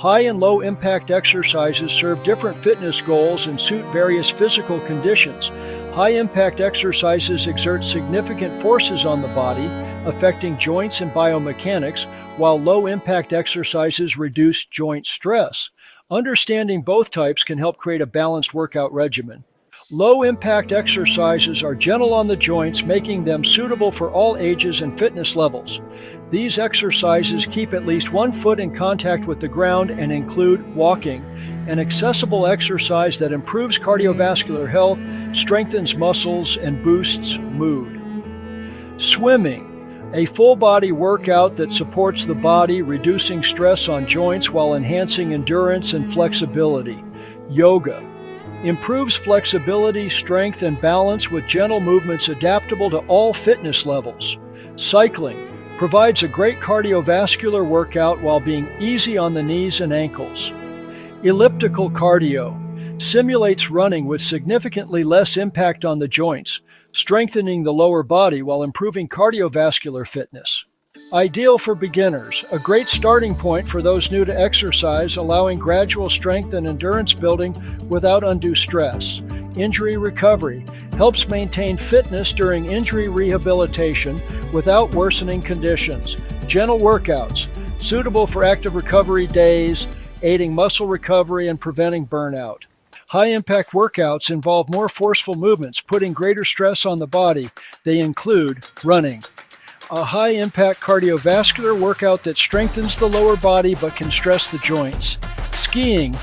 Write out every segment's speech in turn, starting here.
High and low impact exercises serve different fitness goals and suit various physical conditions. High impact exercises exert significant forces on the body, affecting joints and biomechanics, while low impact exercises reduce joint stress. Understanding both types can help create a balanced workout regimen. Low impact exercises are gentle on the joints, making them suitable for all ages and fitness levels. These exercises keep at least one foot in contact with the ground and include walking, an accessible exercise that improves cardiovascular health, strengthens muscles, and boosts mood. Swimming, a full body workout that supports the body, reducing stress on joints while enhancing endurance and flexibility. Yoga improves flexibility, strength, and balance with gentle movements adaptable to all fitness levels. Cycling provides a great cardiovascular workout while being easy on the knees and ankles. Elliptical cardio simulates running with significantly less impact on the joints, strengthening the lower body while improving cardiovascular fitness. Ideal for beginners, a great starting point for those new to exercise, allowing gradual strength and endurance building without undue stress. Injury recovery helps maintain fitness during injury rehabilitation without worsening conditions. Gentle workouts, suitable for active recovery days, aiding muscle recovery and preventing burnout. High-impact workouts involve more forceful movements, putting greater stress on the body. They include running, a high-impact cardiovascular workout that strengthens the lower body but can stress the joints. Skiing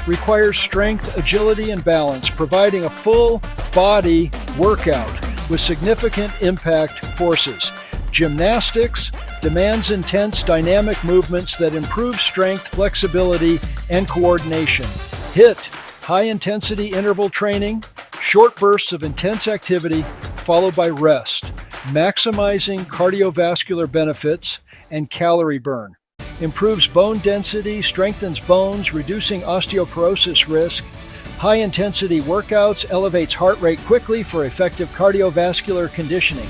requires strength, agility, and balance, providing a full body workout with significant impact forces. Gymnastics demands intense dynamic movements that improve strength, flexibility, and coordination. HIIT, high-intensity interval training, short bursts of intense activity followed by rest, maximizing cardiovascular benefits and calorie burn. Improves bone density, strengthens bones, reducing osteoporosis risk. High-intensity workouts elevates heart rate quickly for effective cardiovascular conditioning.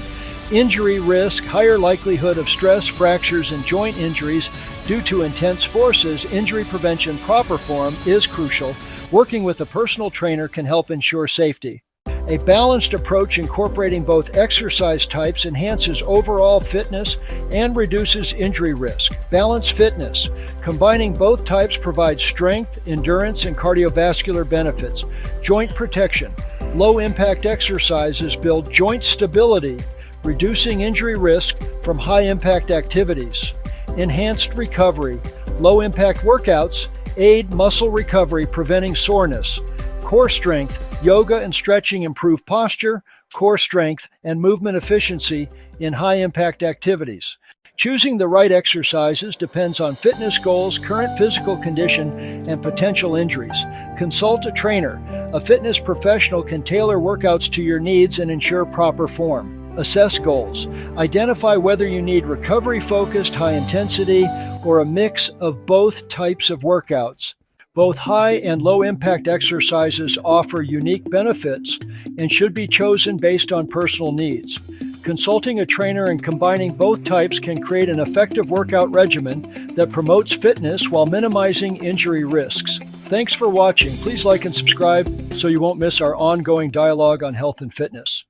Injury risk, higher likelihood of stress, fractures, and joint injuries due to intense forces. Injury prevention proper form is crucial. Working with a personal trainer can help ensure safety. A balanced approach incorporating both exercise types enhances overall fitness and reduces injury risk. Balanced fitness, combining both types provides strength, endurance, and cardiovascular benefits. Joint protection, low-impact exercises build joint stability, reducing injury risk from high-impact activities. Enhanced recovery, low-impact workouts aid muscle recovery, preventing soreness. Core strength, yoga and stretching improve posture, core strength, and movement efficiency in high-impact activities. Choosing the right exercises depends on fitness goals, current physical condition, and potential injuries. Consult a trainer. A fitness professional can tailor workouts to your needs and ensure proper form. Assess goals. Identify whether you need recovery-focused, high-intensity, or a mix of both types of workouts. Both high and low impact exercises offer unique benefits and should be chosen based on personal needs. Consulting a trainer and combining both types can create an effective workout regimen that promotes fitness while minimizing injury risks. Thanks for watching. Please like and subscribe so you won't miss our ongoing dialogue on health and fitness.